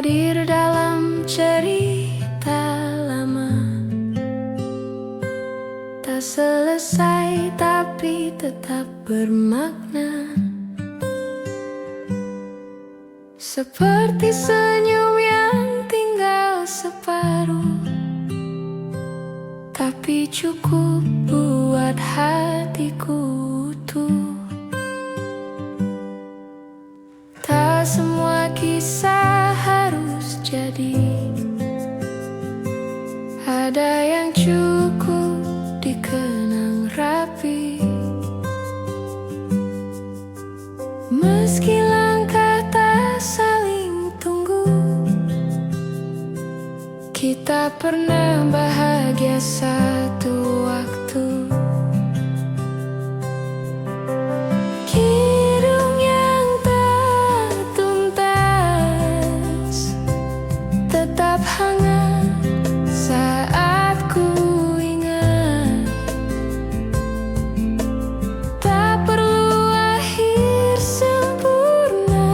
hadir dalam cerita lama, tak selesai tapi tetap bermakna. Seperti senyum yang tinggal separuh, tapi cukup buat hatiku utuh. Tak semua kisah harus jadi, ada yang cukup dikenang rapi. Meski langkah tak saling tunggu, kita pernah bahagia satu waktu. Kidung yang tak tuntas tetap hangat saat ku ingat. Tak perlu akhir sempurna,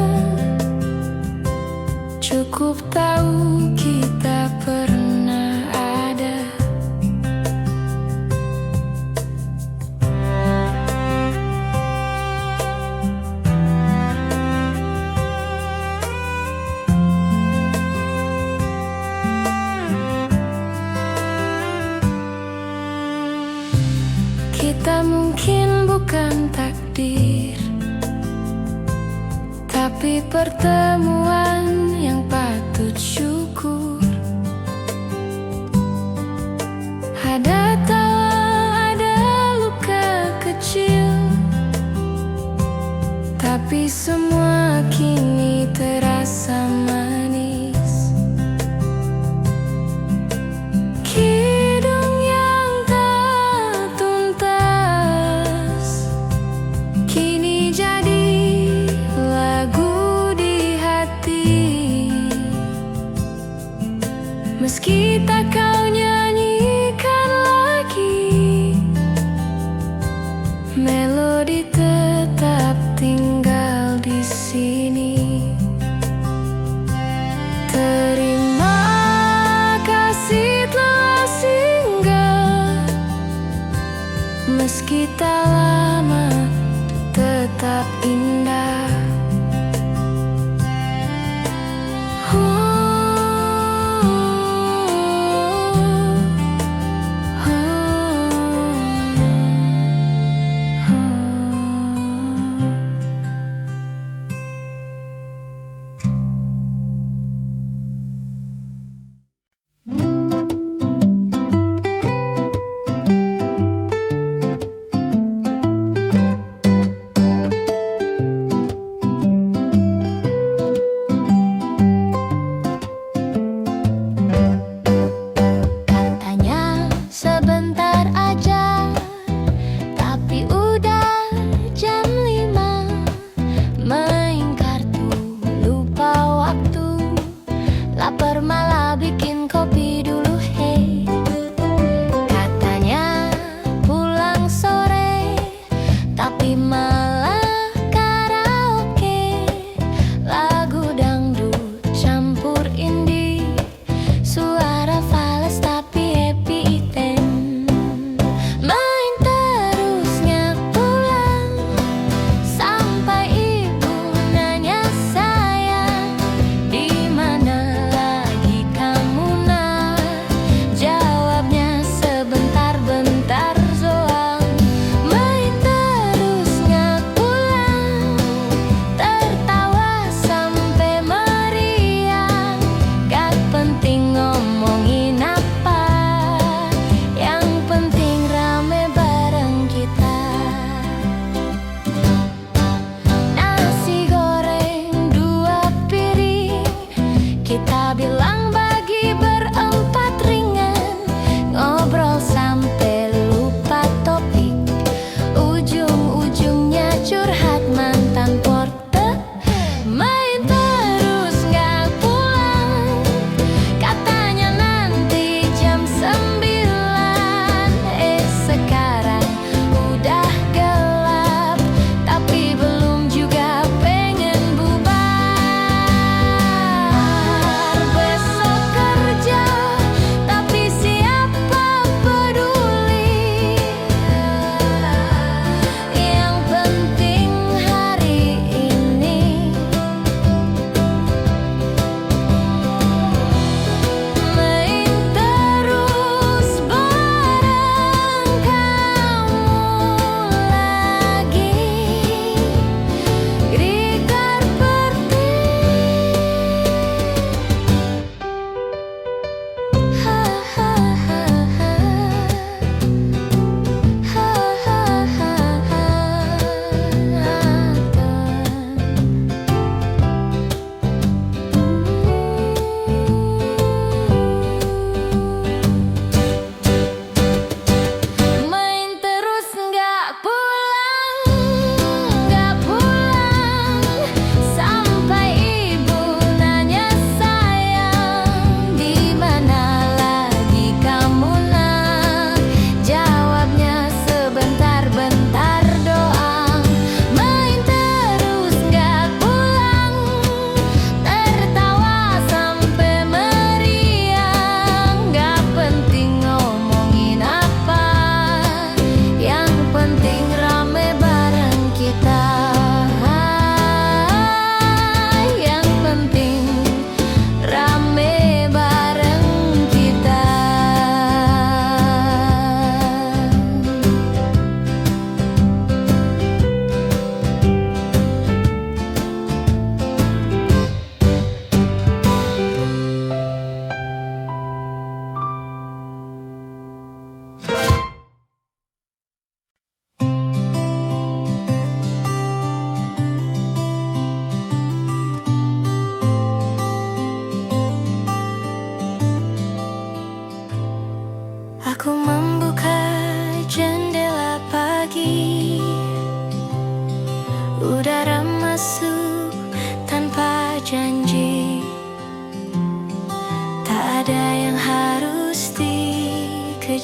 cukup tahu kita pernah ada. Kita mungkin bukan takdir, tapi pertemuan yang patut syukur. Ada tawa, ada luka kecil, tapi semua kini terasa manis. Kidung yang tak tuntas kini jadi lagu di hati. Meski tak kau nyanyikan lagi, melodi tetap tinggal di sini.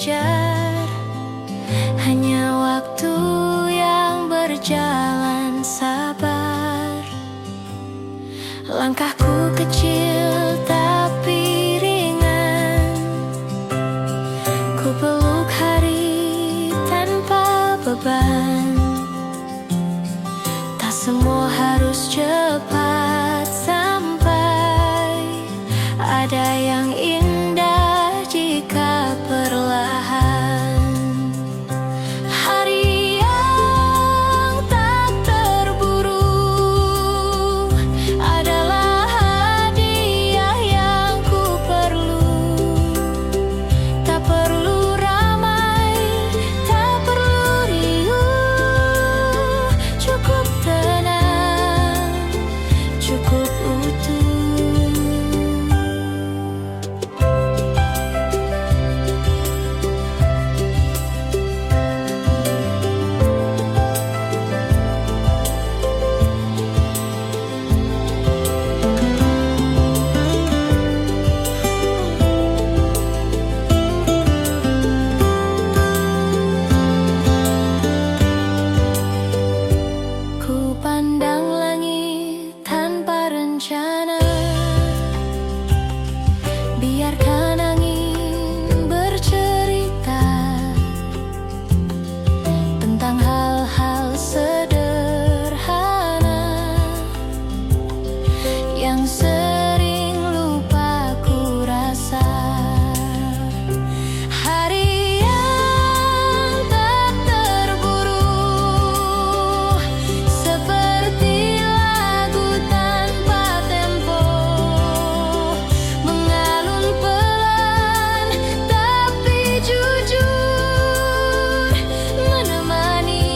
kejar. Hanya waktu yang berjalan sabar. Langkahku kecil tapi ringan. Ku peluk hari tanpa beban. Tak semua harus cepat sampai. Ada yang indah jika perlahan. Hari yang tak terburu adalah hadiah yang ku perlu. Tak perlu ramai, tak perlu riuh. Cukup tenang, cukup utuh. Ku pandang langit tanpa rencana. Biarkan angin bercerita tentang hal-hal sederhana yang sering lupa ku rasa. Hari yang tak terburu seperti lagu tanpa tempo, mengalun pelan tapi jujur, menemani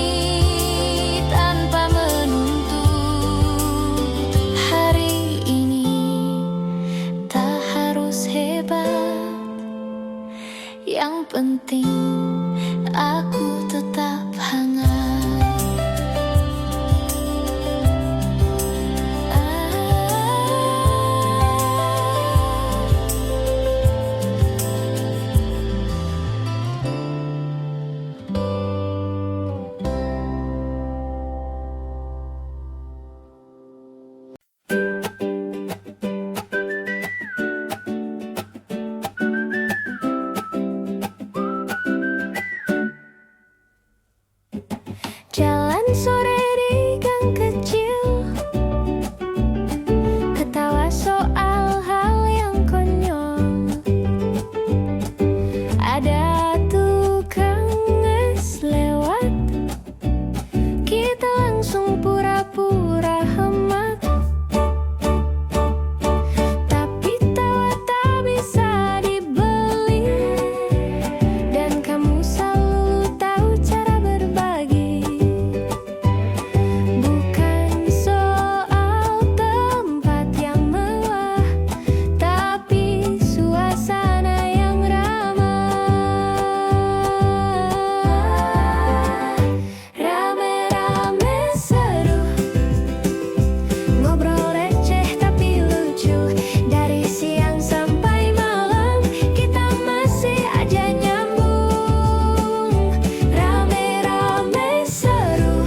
tanpa menuntut. Hari ini tak harus hebat, yang penting aku tetap hangat. Jalan sore di gang kecil, ketawa soal hal yang konyol. Ada tukang es lewat, kita langsung pura-pura hemat. Tapi tawa tak bisa dibeli, dan kamu selalu tahu cara berbagi. Bukan soal tempat yang mewah, tapi suasana yang ramah. Rame-rame seru, ngobrol receh tapi lucu. Dari siang sampai malam kita masih aja nyambung. Rame-rame seru,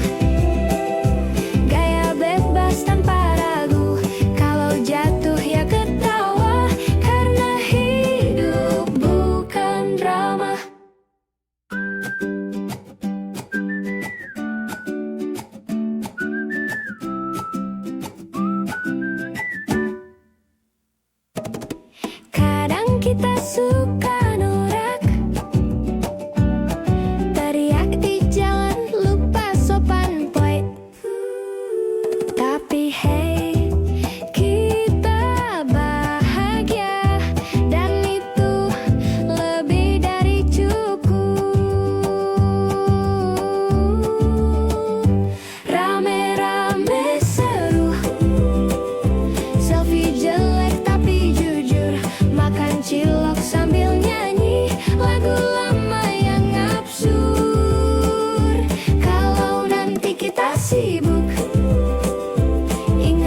gaya bebas tanpa ragu. Kalau jatuh ya ketawa, karena hidup bukan drama. Kadang kita suka norak, teriak di jalan lupa sopan poin. Tapi hey, kita bahagia, dan itu lebih dari cukup. Rame-rame seru, selfie jelek tapi jujur. Makan cilok sambil nyanyi lagu lama yang absurd. Kalau nanti kita sibuk, ingat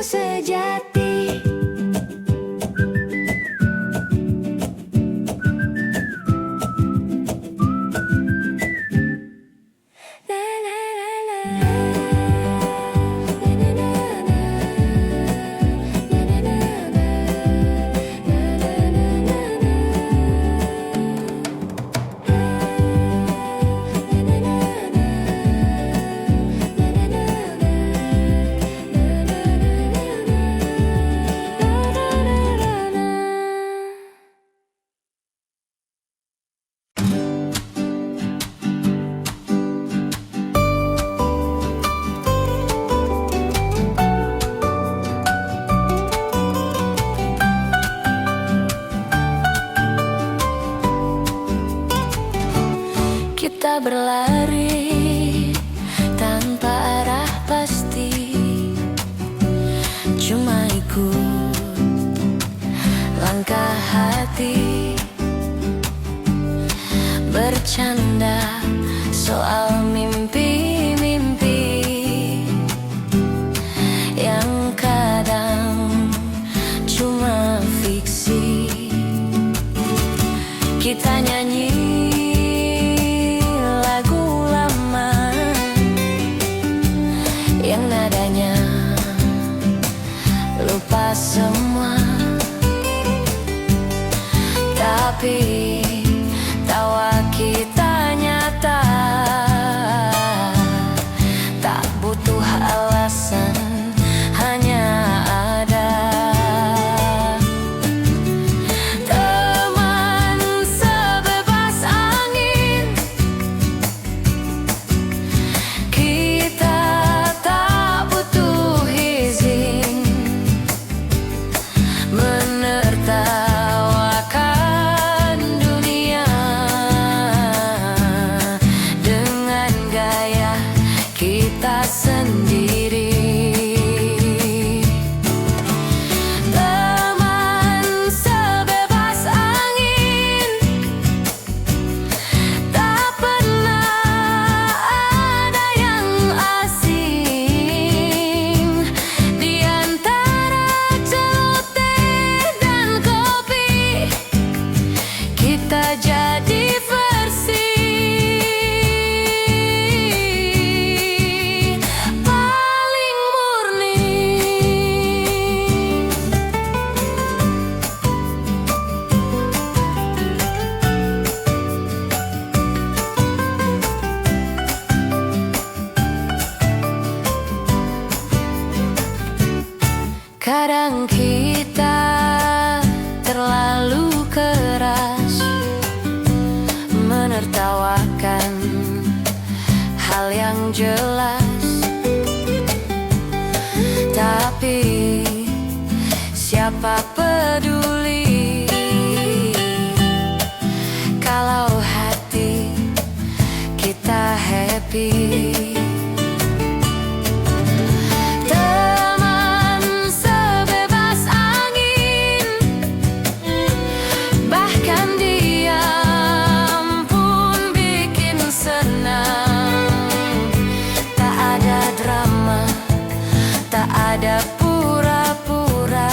temanku sejati. Kita berlari tanpa arah pasti, cuma ikut langkah hati, bercanda soal mimpi-mimpi yang kadang cuma fiksi. Kita nyanyi lagu lama yang nadanya lupa semua, tapi tawa kita nyata, tak butuh alasan, hanya ada. Teman sebebas angin, kita tak butuh izin menertawakan dunia dengan gaya kita sendiri. Teman sebebas angin, tak pernah ada yang asing di antara celoteh dan kopi. Kita jadi versi paling murni. Kadang kita terlalu keras menertawakan hal yang jelas, tapi siapa peduli kalau hati kita happy. Teman sebebas angin, bahkan diam pun bikin senang. Tak ada drama, tak ada pura-pura,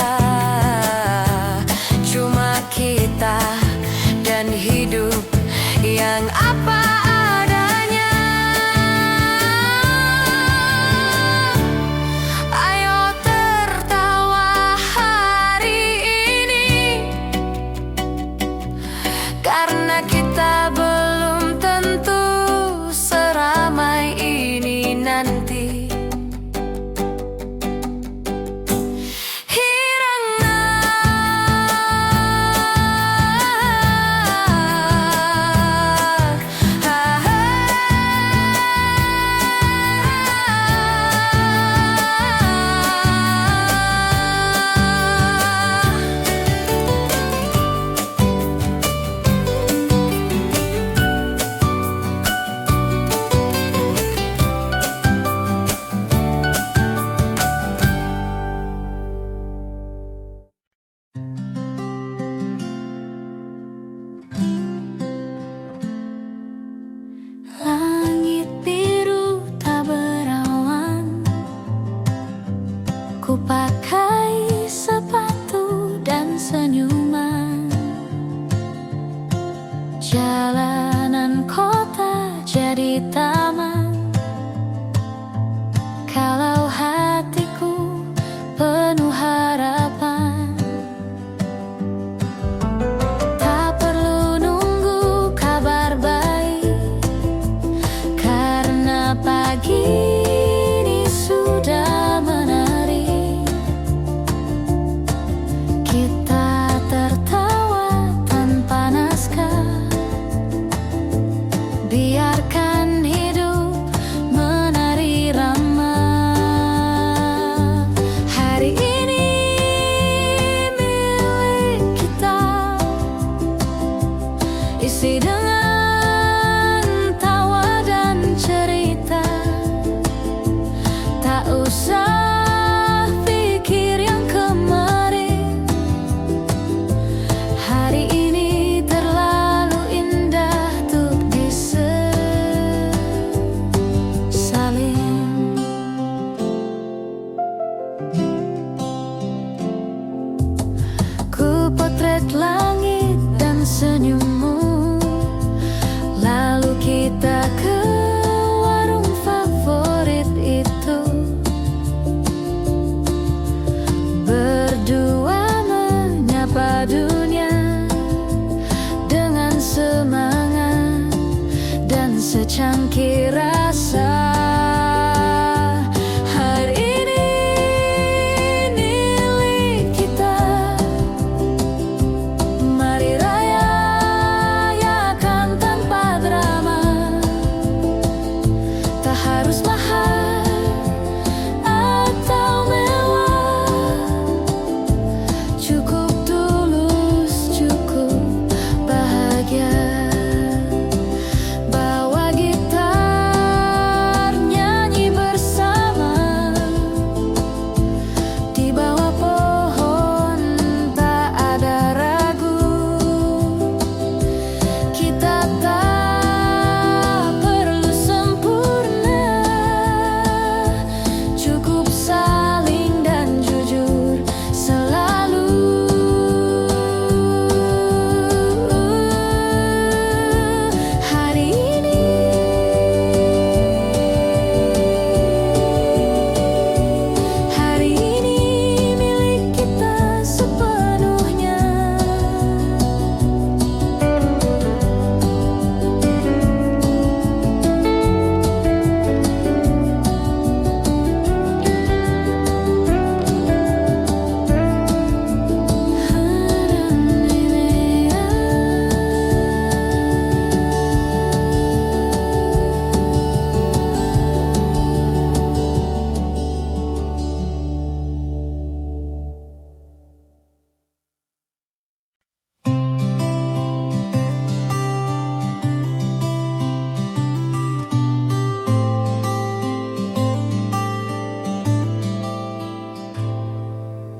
Tak usah pikir yang kemarin. Hari ini terlalu indah untuk disesalin. Ku potret langit dan senyummu, lalu kita ke warung favorit itu. Berdua menyapa dunia dengan semangat dan secangkir rasa. Hari ini milik kita. Mari rayakan tanpa drama. Tak harus mahal atau mewah, cukup tulus, cukup bahagia. Bawa gitar, nyanyi bersama di bawah pohon, tak ada ragu. Kita tak perlu sempurna, cukup saling dan jujur selalu. Hari ini milik kita sepenuhnya.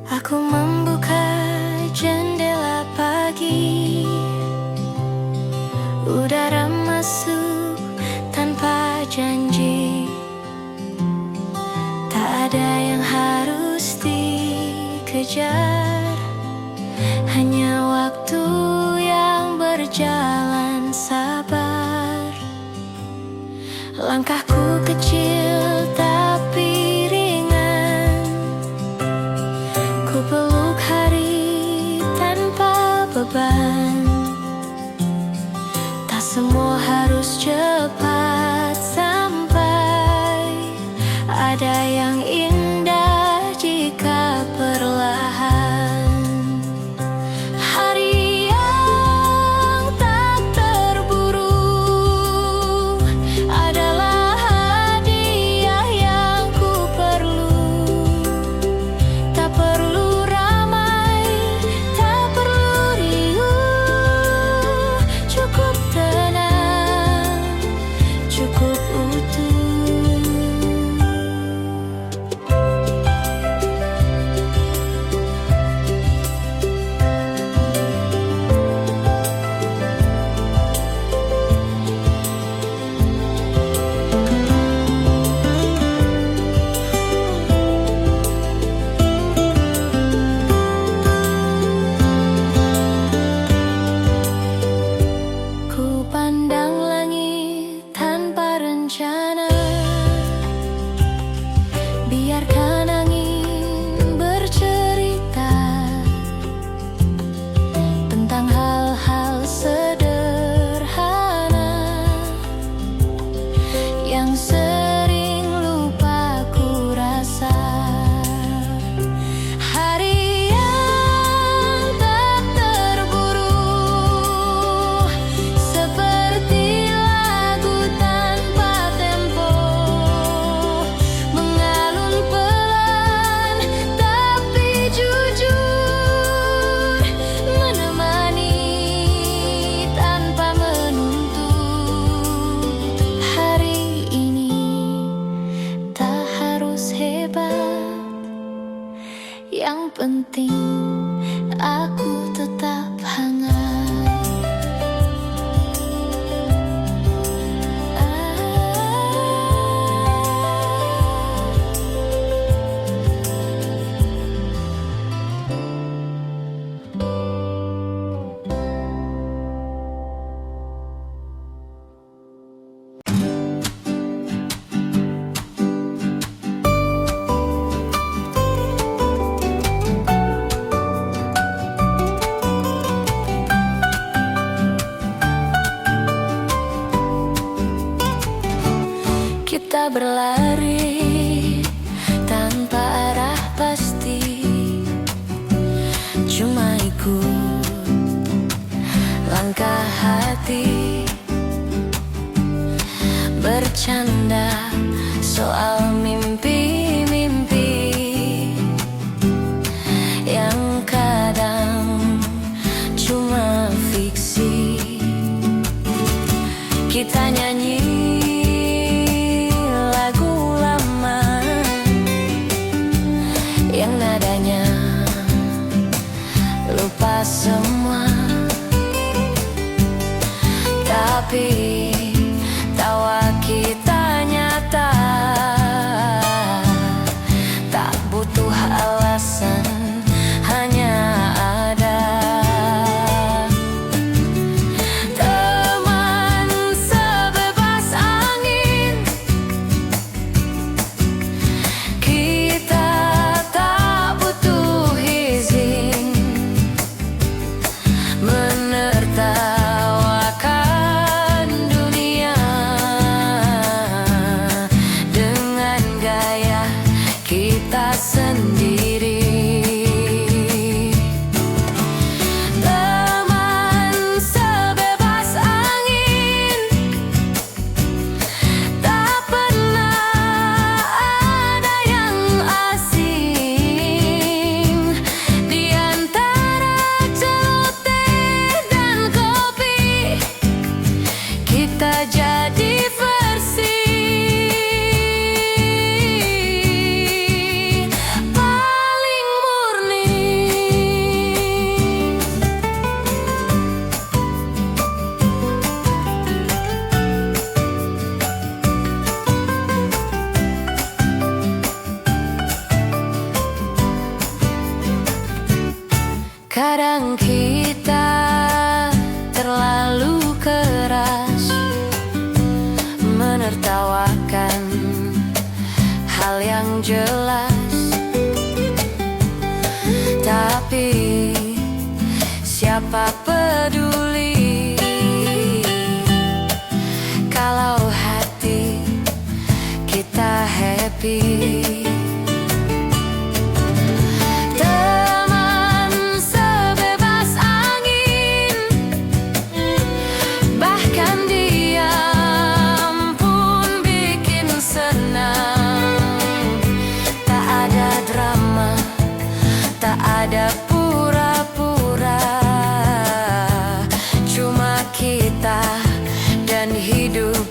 Aku membuka jendela pagi, udara masuk tanpa janji. Tak ada yang harus dikejar, hanya waktu yang berjalan sabar. Langkahku kecil tapi ringan, ku peluk hari tanpa beban. Tak semua harus cepat sampai, ada yang indah jika perlahan. Hari yang tak terburu adalah hadiah yang ku perlu. Tak perlu ramai, tak perlu riuh, cukup tenang, cukup utuh. Ku pandang langit tanpa rencana, biarkan angin bercerita tentang hal-hal sederhana yang sering lupa ku rasa. Hari yang tak terburu, seperti lagu tanpa tempo, mengalun pelan. Yang penting aku tetap hangat. Kita berlari tanpa arah pasti, cuma ikut langkah hati, bercanda soal mimpi-mimpi yang kadang cuma fiksi. Kita nyanyi lagu lama yang nadanya lupa semua, tapi tawa kita nyata, tak butuh alasan, hanya ada. Teman sebebas angin, kita tak butuh izin menertawakan dunia dengan gaya kita sendiri. Teman sebebas angin, tak pernah ada yang asing. Di antara celoteh dan kopi, kita jadi versi paling murni. Kadang kita terlalu keras menertawakan hal yang jelas, tapi siapa peduli kalau hati kita happy. Teman sebebas angin, bahkan diam pun bikin senang. Tak ada drama, tak ada pura-pura, cuma kita dan hidup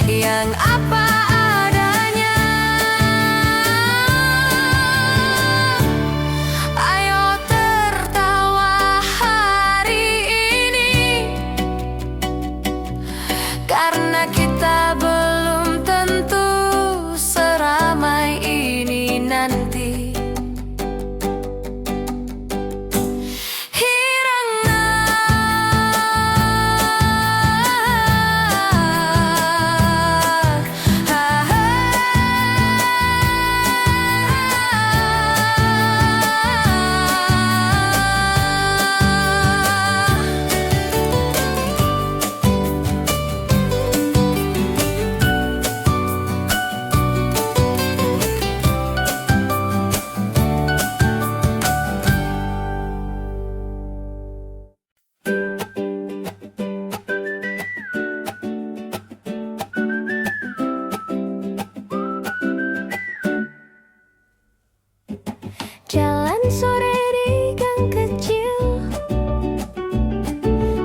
yang apa adanya. Ayo tertawa hari ini, karena kita belum tentu seramai ini nanti. Jalan sore di gang kecil,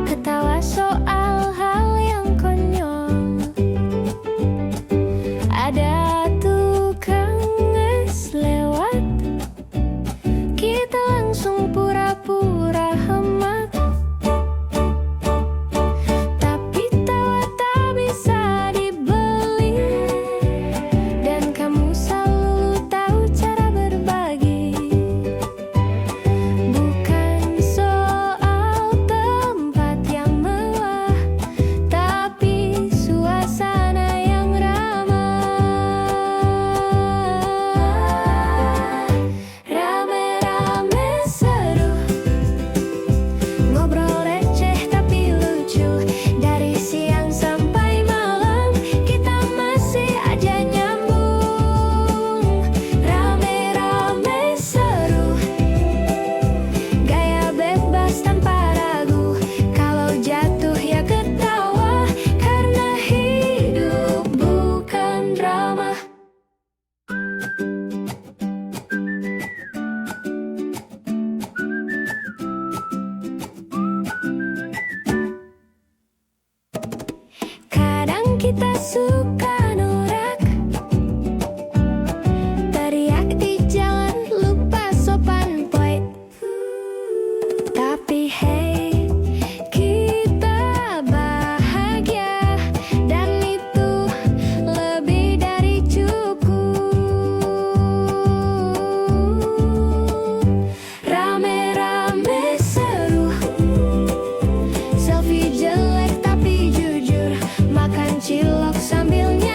ketawa soal hal yang konyol. Ada tukang es lewat, kita kita suka norak, teriak di jalan, lupa sopan boy. Tapi hey, kita bahagia, dan itu lebih dari cukup. Rame-rame seru, selfie jelek tapi jujur, makan cilok sambil nyanyi.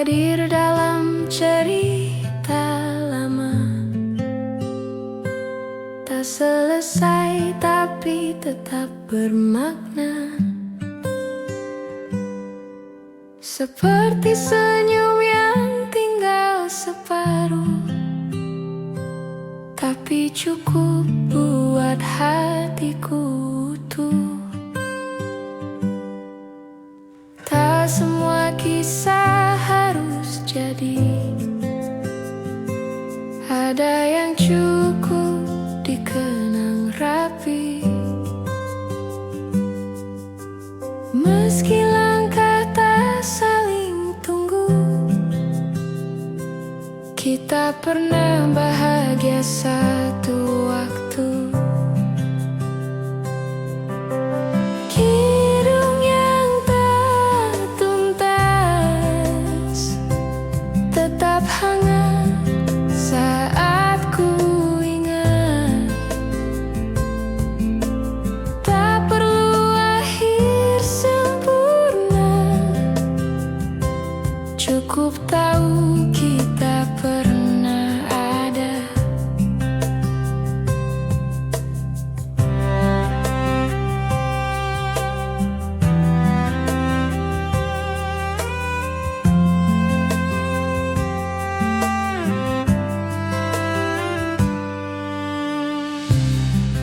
hadir dalam cerita lama, tak selesai tapi tetap bermakna. Seperti senyum yang tinggal separuh, tapi cukup buat hatiku utuh. Tak semua kisah harus jadi, ada yang cukup dikenang rapi. Meski langkah tak saling tunggu, kita pernah bahagia satu waktu. Kidung yang tak tuntas tetap hangat saat ku ingat. Tak perlu akhir sempurna, cukup tahu kita pernah ada.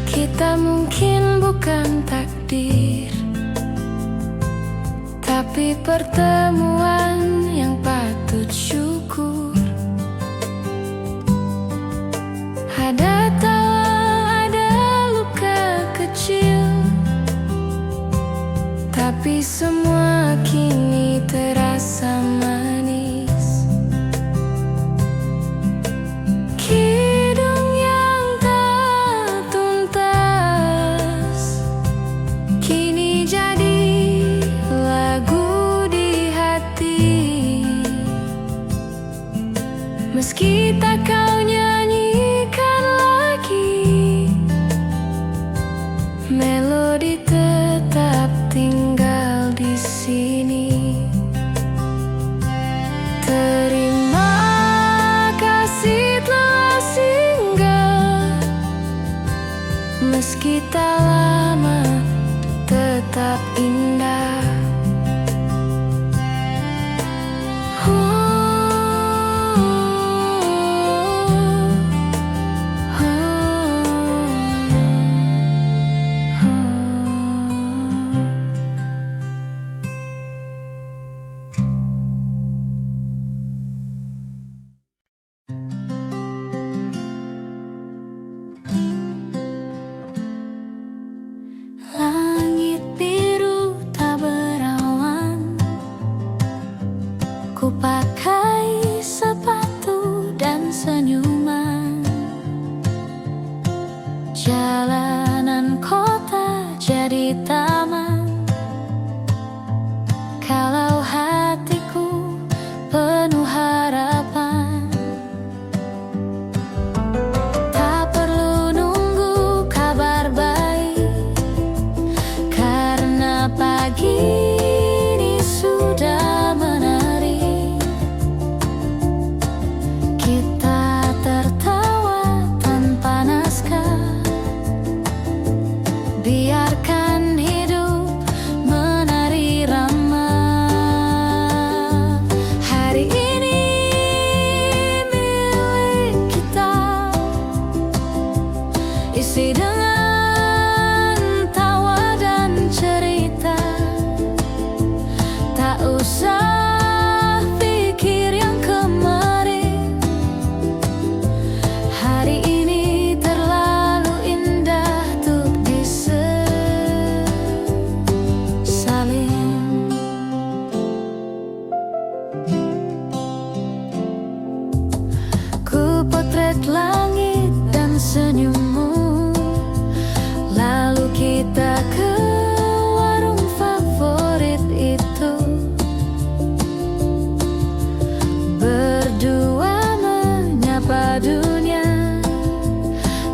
Kita mungkin bukan takdir, tapi pertemuan yang patut syukur. Ada tawa, ada luka kecil, tapi semua kini terasa manis. Kidung yang tak tuntas kini jadi lagu di hati. Meski tak kau nyanyikan lagi, melodi tetap tinggal di sini. Terima kasih telah singgah, meski tak lama tetap indah. Langit biru tak berawan, ku pakai sepatu dan senyuman. Jalanan kota jadi taman, kalau hatiku penuh harapan. Tak perlu nunggu kabar baik, karena pagi ini sudah menari. Kita tertawa tanpa naskah, biarkan hidup menari rama. Hari ini milik kita, isi dengan tawa dan cerita. Tak usah pikir yang kemarin, hari ini terlalu indah untuk disesalin. Ku potret langit dan senyummu, lalu kita ke warung favorit itu. Berdua menyapa dunia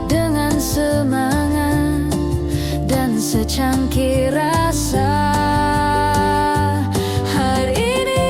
dengan semangat dan secangkir rasa. Hari ini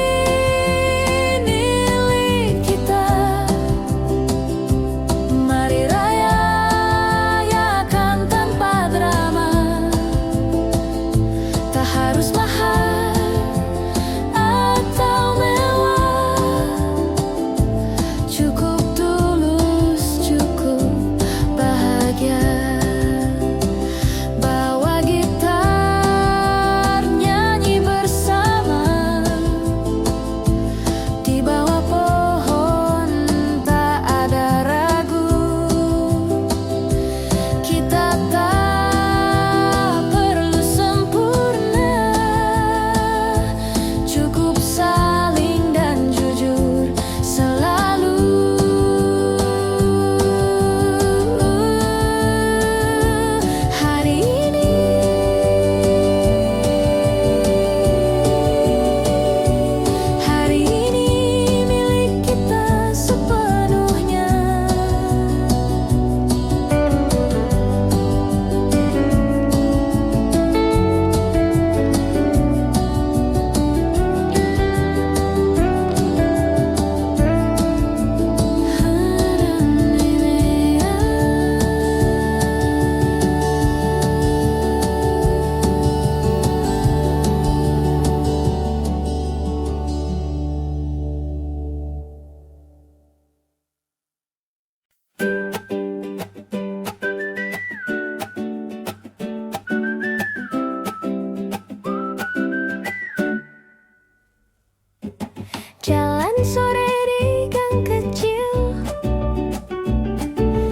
Jalan sore di gang kecil,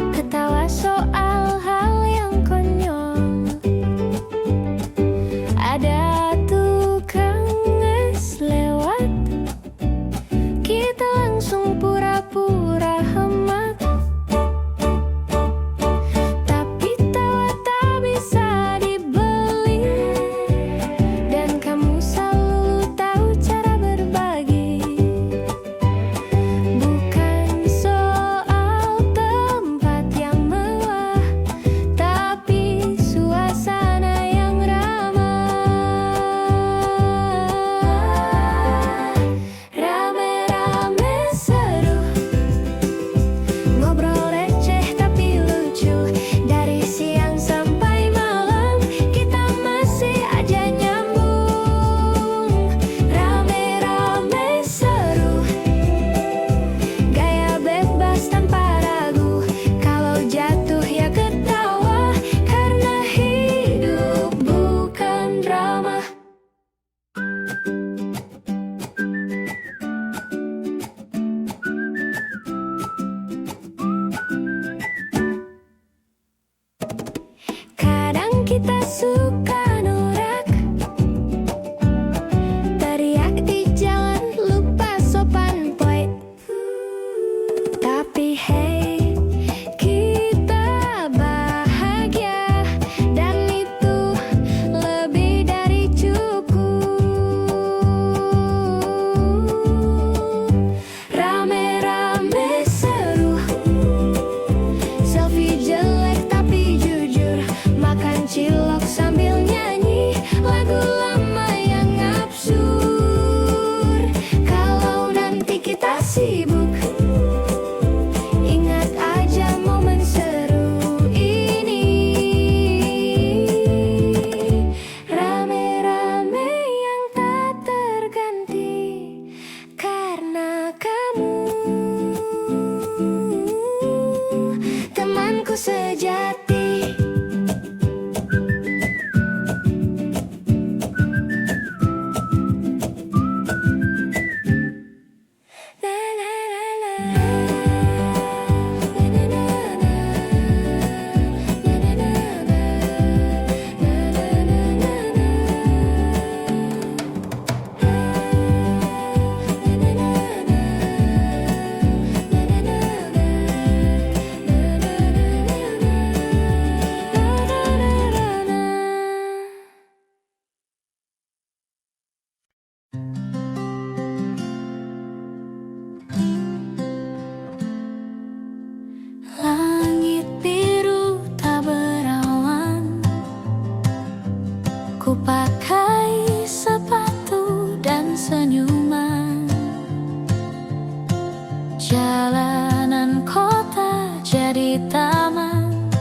ketawa soal hal yang konyol. Ada tukang es lewat, kita langsung pura-pura hemat. Tapi tawa tak bisa dibeli, dan kamu selalu tahu cara berbagi. Bukan soal tempat yang mewah, tapi suasana yang ramah. Rame-rame seru, ngobrol receh tapi lucu. Dari siang sampai malam, kita masih aja nyambung. Rame-rame seru, gaya bebas tanpa ragu. Kalau jatuh ya ketawa, karena hidup bukan drama. Kadang kita suka norak, teriak di jalan, lupa sopan poin. Tapi hey, kita bahagia, dan itu lebih dari cukup. Rame-rame seru, selfie jelek tapi jujur, makan cilok sambil nyanyi lagu lama yang absurd. Kalau nanti kita sibuk, ingat aja momen seru ini. Rame-rame yang tak terganti, karena kamu temanku sejati. Na na na na, na na na na, na na na na, na na na na na, na na Langit biru tak berawan, ku pakai sepatu dan senyuman. Jalanan kota jadi taman,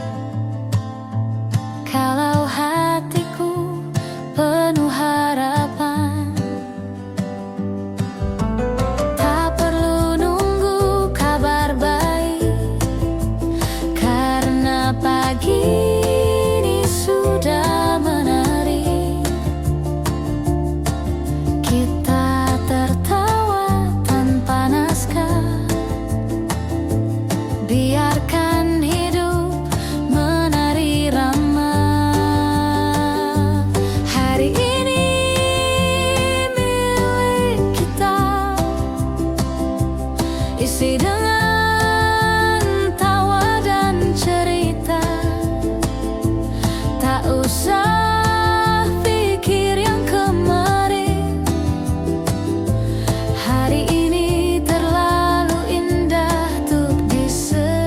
kalau hatiku penuh harapan. Tak perlu nunggu kabar baik, karena pagi ini sudah menarik. Kita tertawa tanpa naskah, biarkan hidup menari ramah. Hari ini milik kita, isi dengan tawa dan cerita. Tak usah pikir yang kemarin, hari ini terlalu indah untuk disesalin.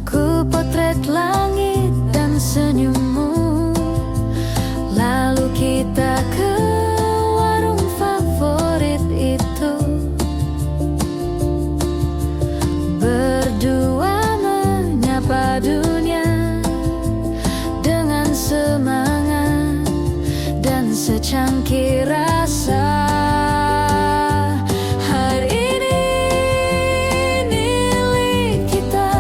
Ku potret langit dan senyummu, lalu kita ke warung favorit itu. Berdua menyapa dunia dengan semangat dan secangkir rasa. Hari ini milik kita,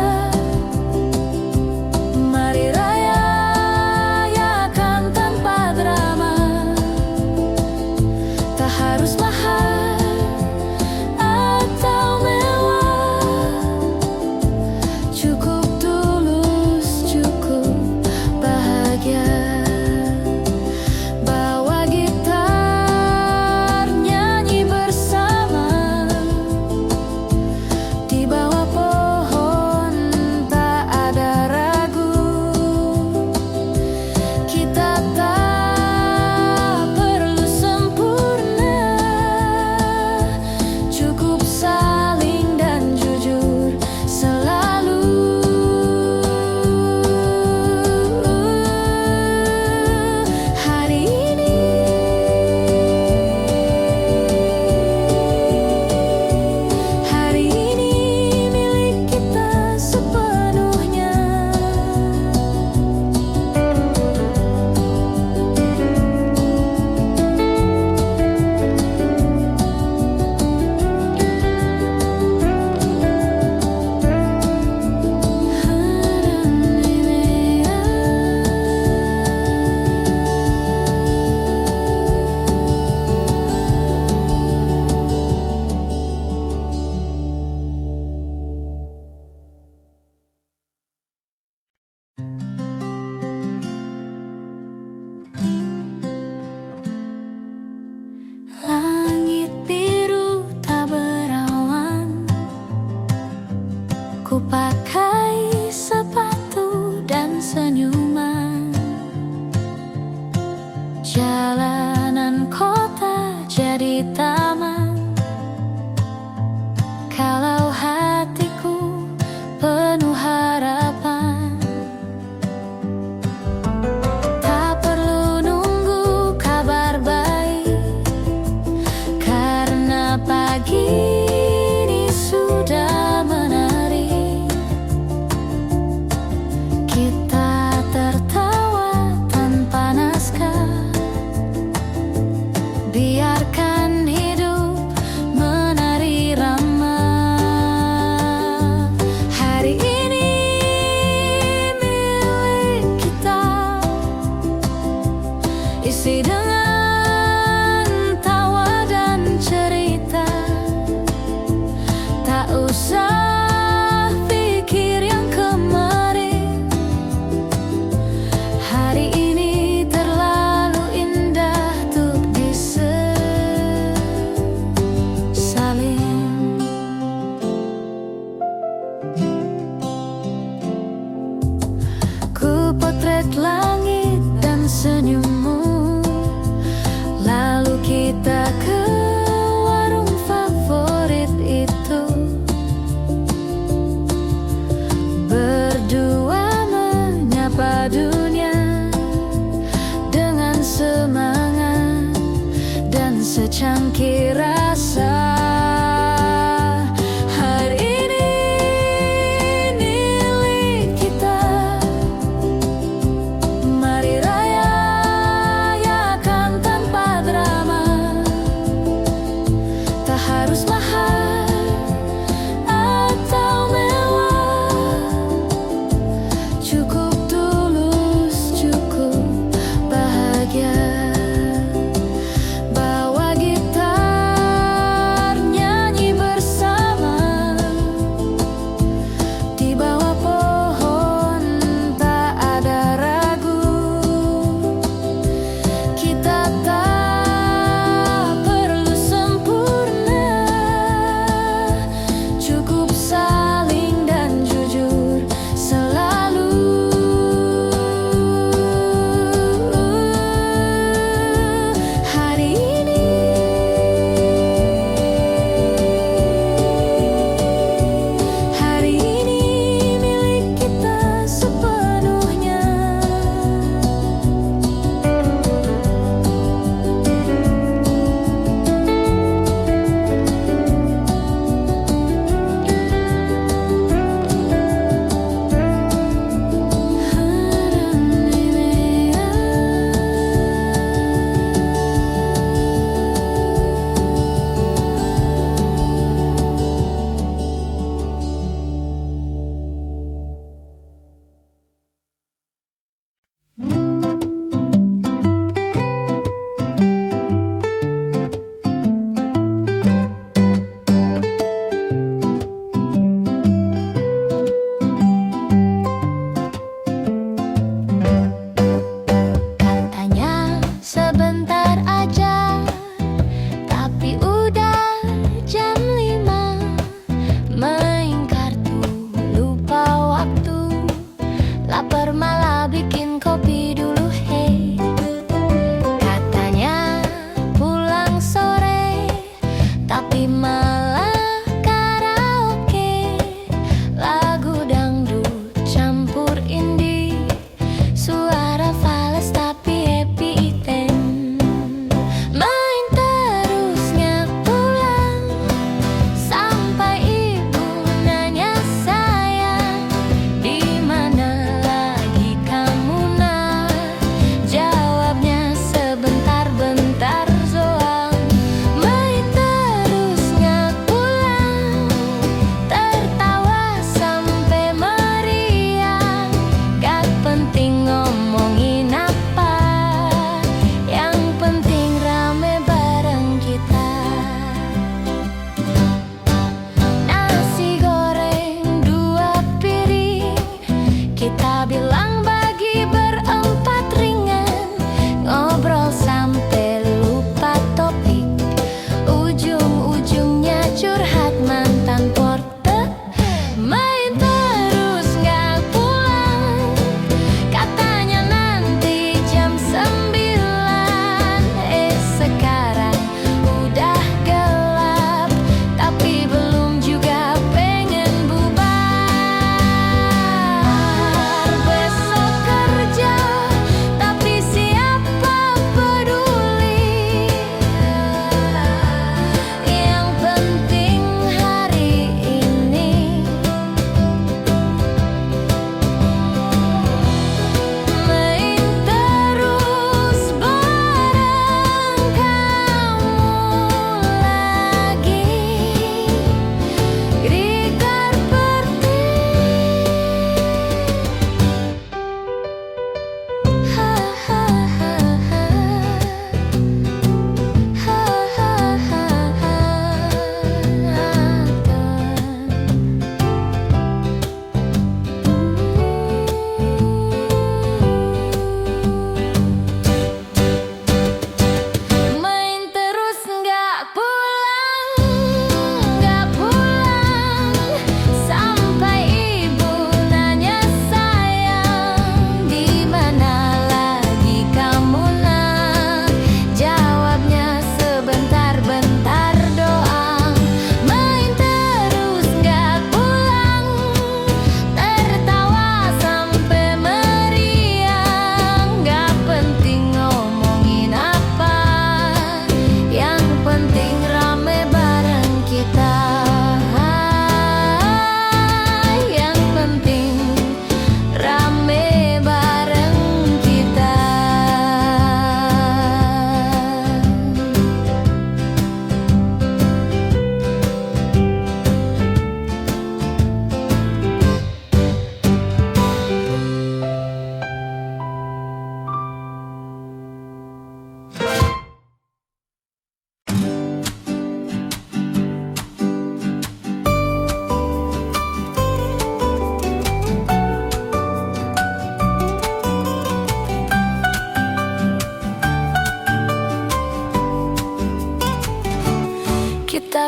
langit dan senyummu. Lalu kita ke warung favorit itu, berdua menyapa dunia dengan semangat dan secangkir rasa. Hari ini milik kita,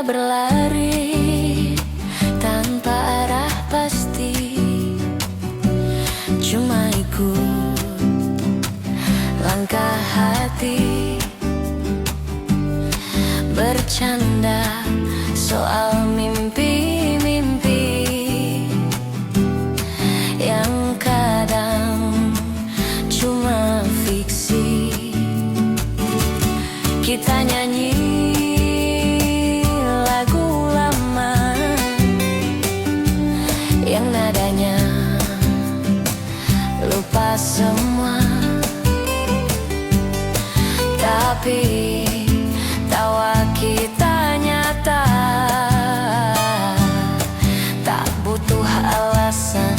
Kita berlari tanpa arah pasti, cuma ikut langkah hati, bercanda soal mimpi-mimpi yang kadang cuma fiksi. Kita nyanyi lagu lama yang nadanya lupa semua, tapi tawa kita nyata, tak butuh alasan,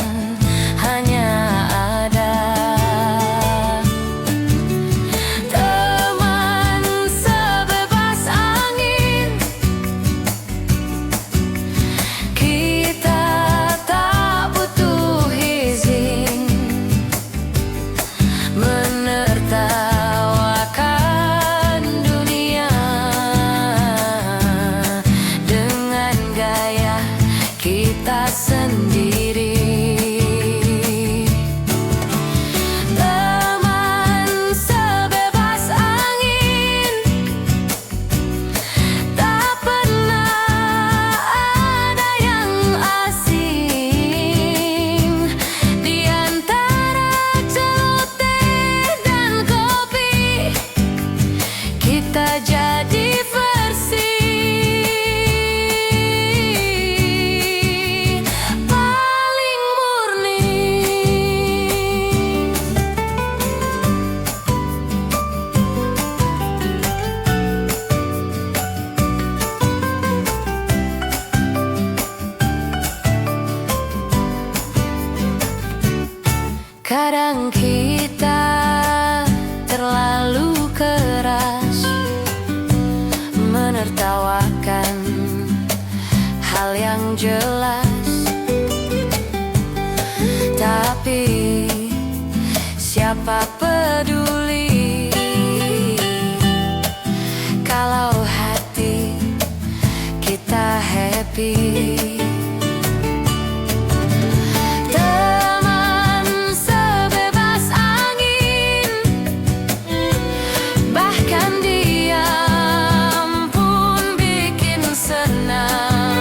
hanya ada. Teman sebebas angin, kita tak butuh izin menertawakan dunia dengan gaya kita sendiri. Teman sebebas angin, tak pernah ada yang asing. Di antara celoteh dan kopi, kita jadi versi paling murni. Kadang kita terlalu keras menertawakan hal yang jelas, tapi siapa peduli kalau hati kita happy. Teman sebebas angin, bahkan diam pun bikin senang.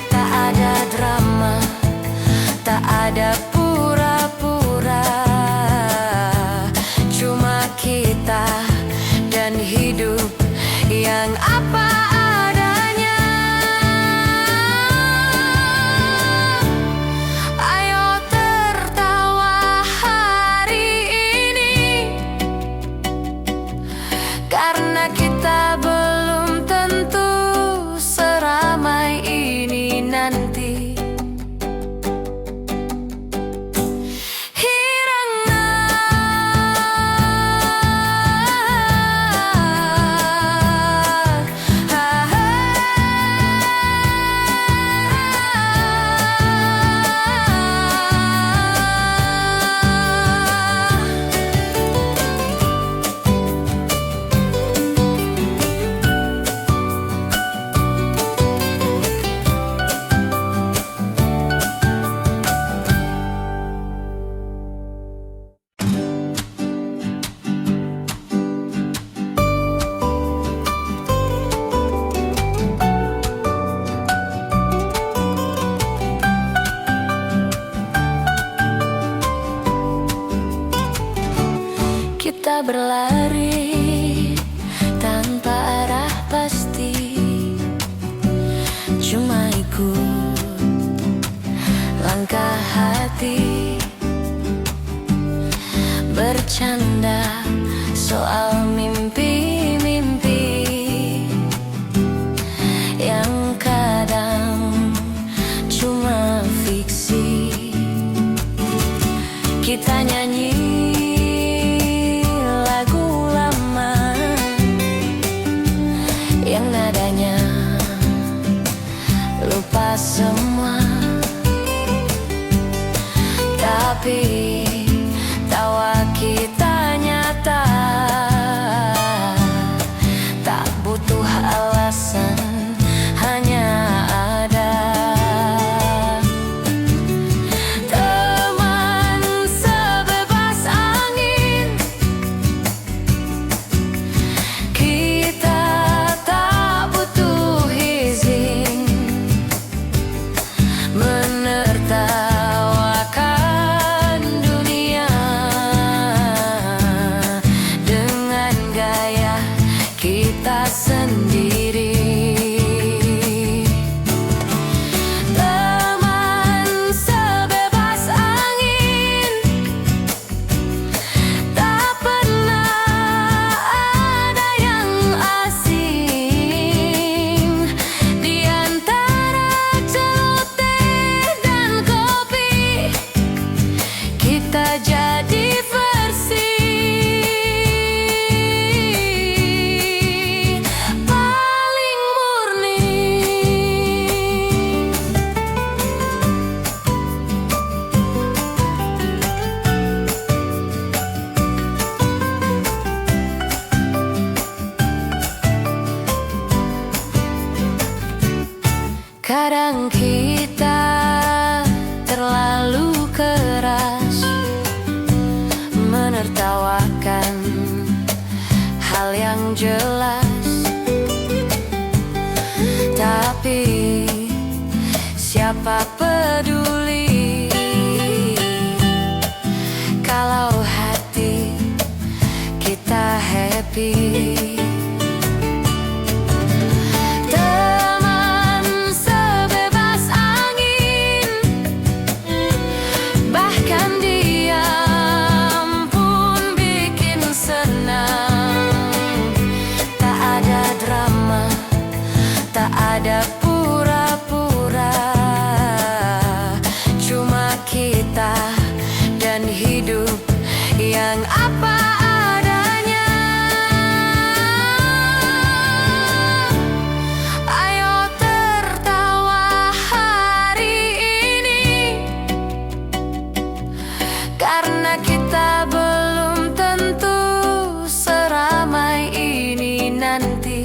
Tak ada drama, tak ada pura-pura, cuma kita dan hidup yang apa adanya. Ayo tertawa hari ini, karena kita belum tentu seramai ini nanti. Kita berlari tanpa arah pasti, cuma ikut langkah hati, bercanda soal mimpi-mimpi yang kadang cuma fiksi. Kita nyanyi lagu lama yang nadanya lupa semua, tapi tawa kita nyata, tak butuh alasan, yang jelas. Tapi siapa peduli kalau hati kita happy. Teman sebebas angin, bahkan diam pun bikin senang. Tak ada drama, tak ada pura-pura, cuma kita dan hidup yang apa adanya. Ayo tertawa hari ini, karena kita belum tentu seramai ini nanti.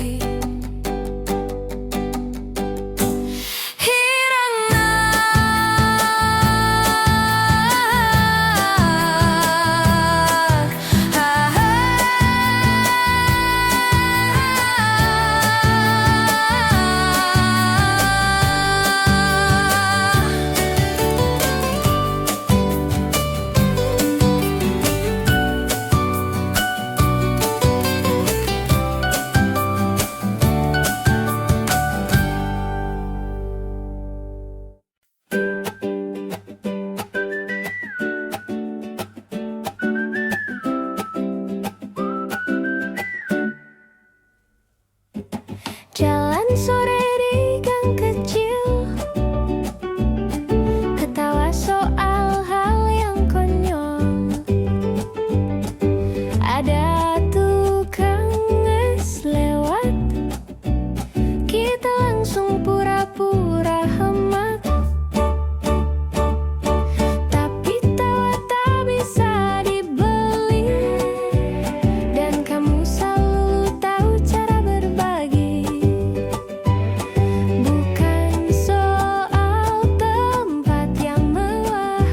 Jalan sore di gang kecil, ketawa soal hal yang konyol. Ada tukang es lewat, kita langsung pura-pura hemat. Tapi tawa tak bisa dibeli, dan kamu selalu tahu cara berbagi. Bukan soal tempat yang mewah,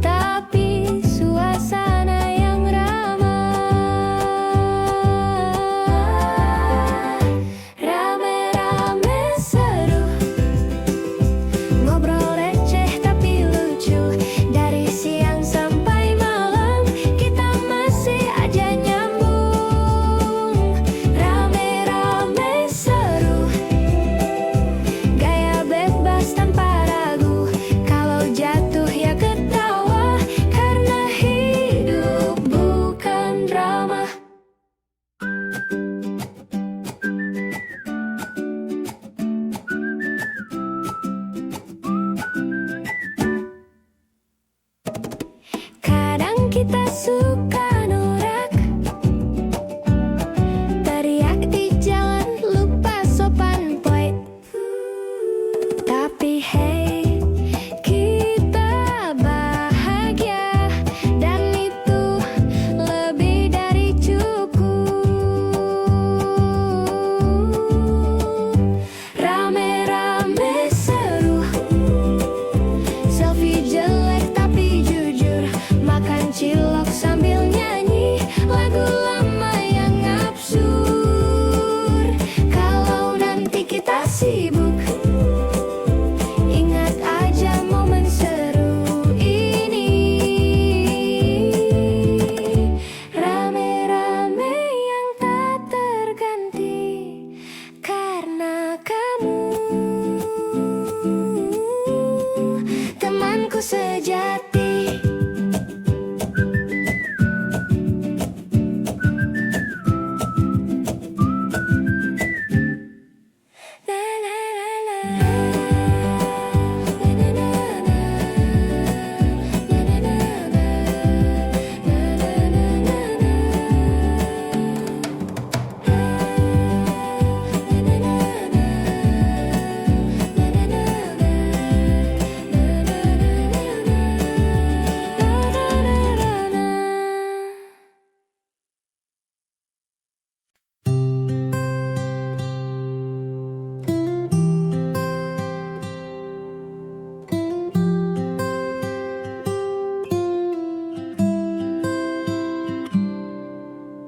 tapi suasana yang ramah. Rame-rame seru, ngobrol receh tapi lucu. Dari siang sampai malam, kita masih aja nyambung. Rame-rame seru, gaya bebas tanpa ragu. Kalau jatuh ya ketawa, karena hidup bukan drama. Kadang kita suka norak, teriak di jalan, lupa sopan poin. Tapi hey, kita bahagia, dan itu lebih dari cukup. Rame-rame seru, selfie jelek tapi jujur, makan cilok sambil nyanyi lagu lama yang absurd. Kalau nanti kita sibuk, ingat aja momen seru ini. Rame-rame yang tak terganti, karena kamu temanku sejati. Na na na na, na na na na, na na na na, na na na na na.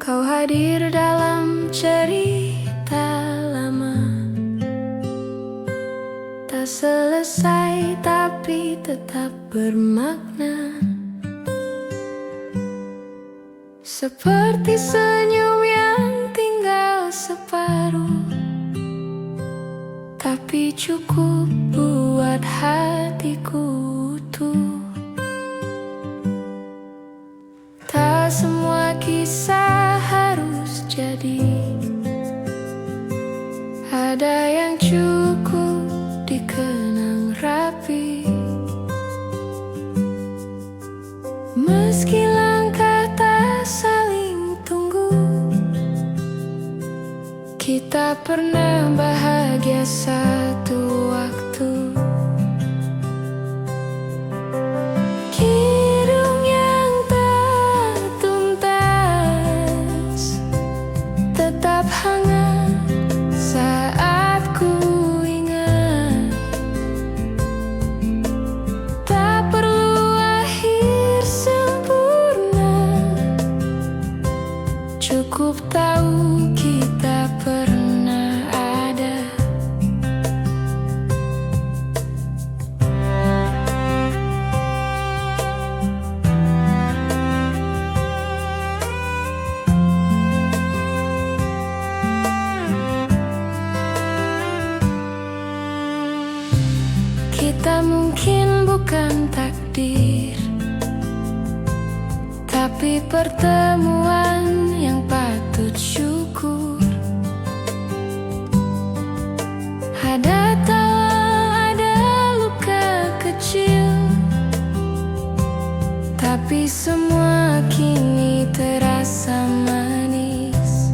Kau hadir dalam cerita lama, tak selesai tapi tetap bermakna. Seperti senyum yang tinggal separuh, tapi cukup buat hatiku utuh. Tak semua kisah harus jadi, ada yang cukup dikenang rapi. Meski langkah tak saling tunggu, kita pernah bahagia satu waktu. Kidung yang tak tuntas tetap hangat saat ku ingat. Tak perlu akhir sempurna, cukup tahu kita pernah ada. Kita mungkin bukan takdir, tapi pertemuan yang patut syukur. Ada tawa, ada luka kecil, tapi semua kini terasa manis.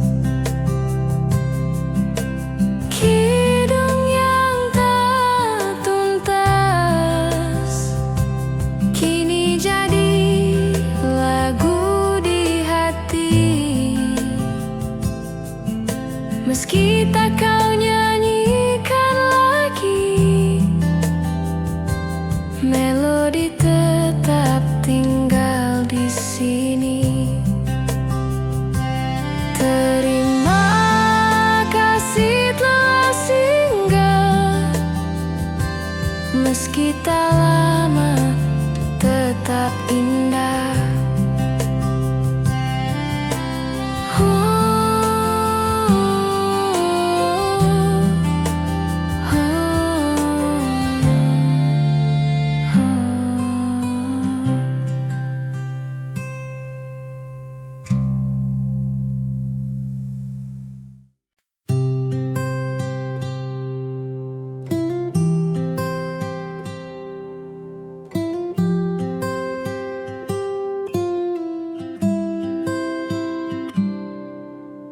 Kidung yang tak tuntas kini jadi lagu di hati. Meski tak kau nyanyikan lagi, melodi tetap tinggal di sini. Terima kasih telah singgah, meski tak lama tetap indah.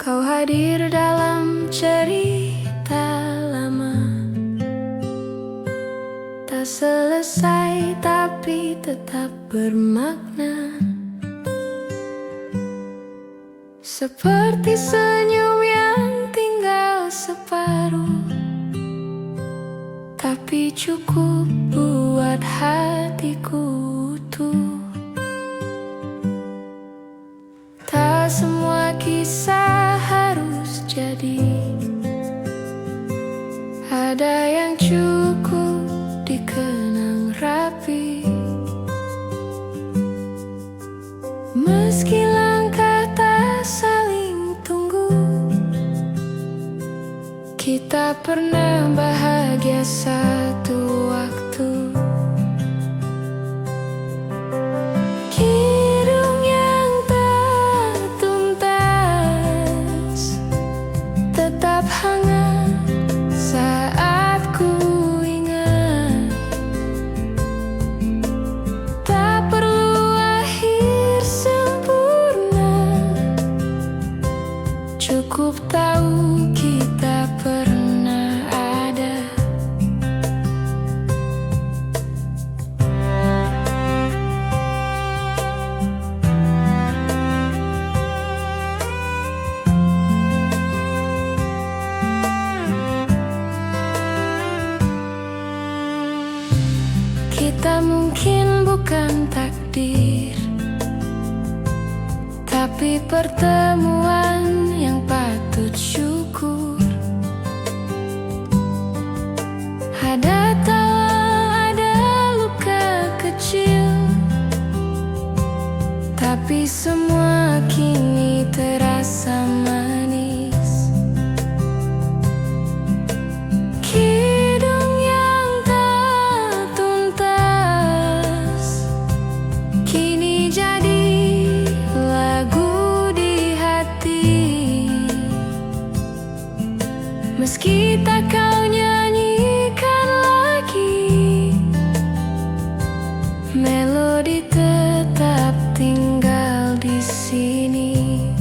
Kau hadir dalam cerita lama, tak selesai tapi tetap bermakna. Seperti senyum yang tinggal separuh, tapi cukup buat hatiku utuh. Tak semua kisah harus jadi, ada yang cukup dikenang rapi. Meski langkah tak saling tunggu, kita pernah bahagia satu waktu. Kidung yang tak tuntas tetap hangat saat ku ingat. Tak perlu akhir sempurna, cukup tahu kita pernah ada. Kita mungkin bukan takdir, tapi pertemuan yang patut Tapi semua kini terasa manis. Kidung yang tak tuntas kini jadi lagu di hati. Meski tak kau nyanyikan lagi, melodi tetap tinggal di sini.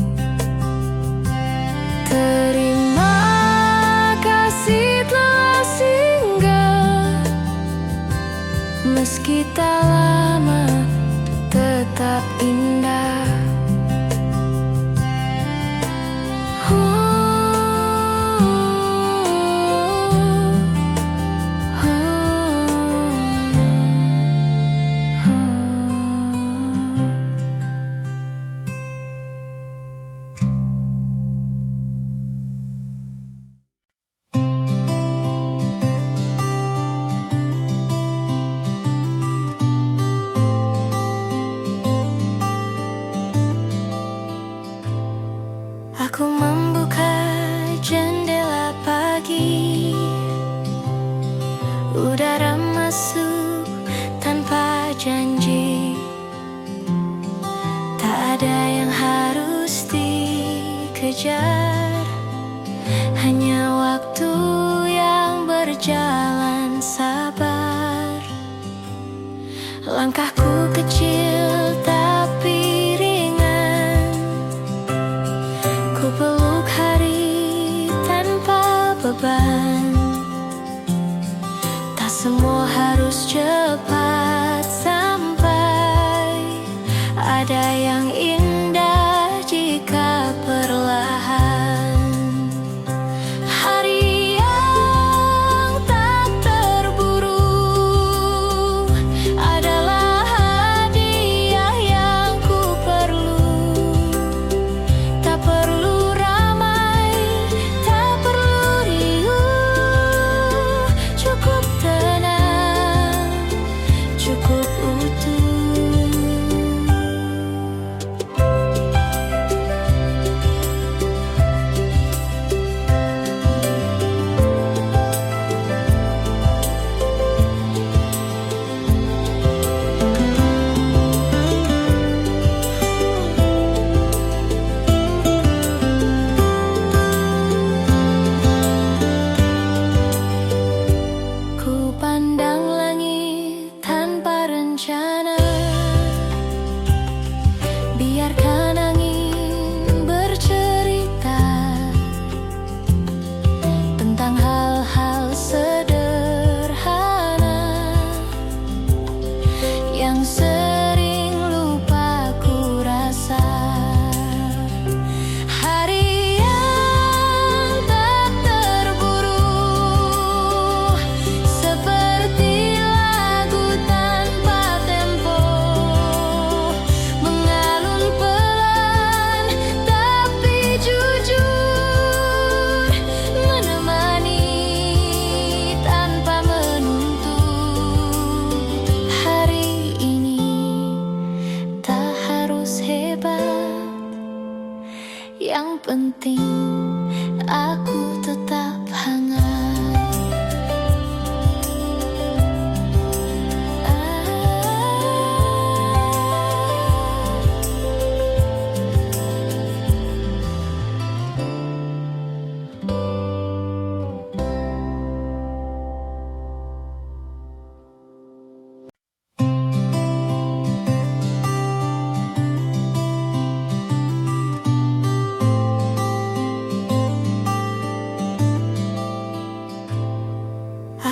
Terima kasih telah singgah, meski tak lama tetap indah. Aku membuka jendela pagi, udara masuk tanpa janji. Tak ada yang harus dikejar, hanya waktu yang berjalan sabar. Langkahku kecil tapi ringan, ku peluk hari tanpa beban. Tak semua harus cepat sampai, ada yang indah jika perlahan. Hari yang tak terburu adalah hadiah yang ku perlu. Tak perlu ramai, tak perlu riuh, cukup tenang, cukup utuh. Ku pandang langit tanpa rencana, biarkan angin bercerita tentang hal-hal sederhana yang sering lupa ku rasa. Hari yang tak terburu, seperti lagu tanpa tempo, mengalun pelan tapi jujur, menemani tanpa menuntut. Hari ini tak harus hebat, yang penting aku tetap hangat.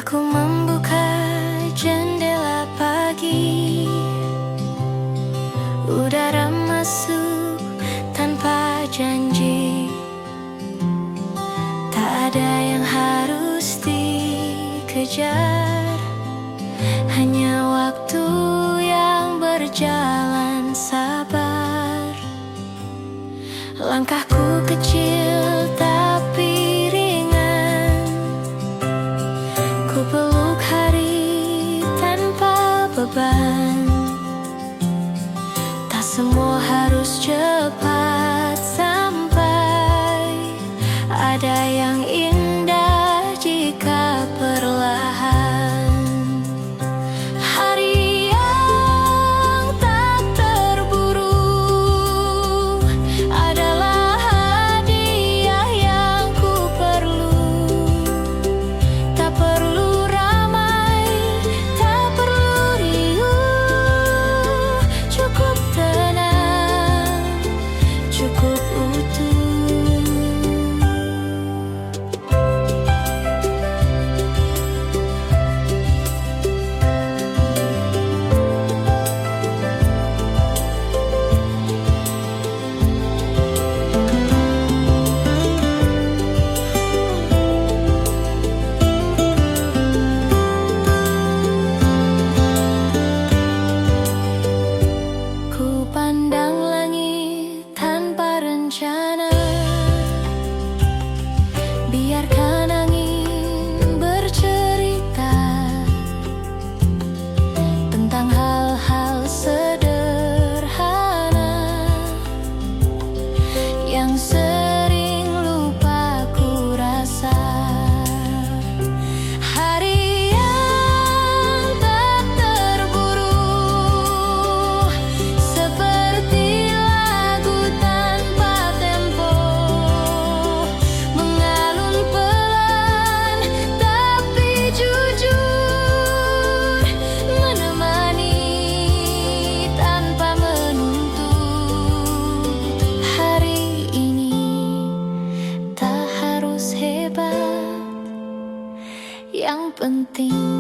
Aku membuka jendela pagi, udara masuk tanpa janji. Tak ada yang harus dikejar, hanya waktu yang berjalan sabar. Langkahku kecil tapi ringan, ku peluk hari tanpa beban. Tak semua harus cepat sampai. Ada yang indah jika perlahan. Hari yang tak terburu adalah hadiah yang ku perlu. Tak perlu ramai, tak perlu riuh. Cukup tenang, cukup utuh. Ku pandang langit tanpa rencana, biarkan angin bercerita tentang hal-hal sederhana yang sering lupa ku rasa. Hari yang tak terburu seperti lagu tanpa tempo, mengalun pelan tapi jujur, menemani tanpa menuntut. Hari ini tak harus hebat, yang penting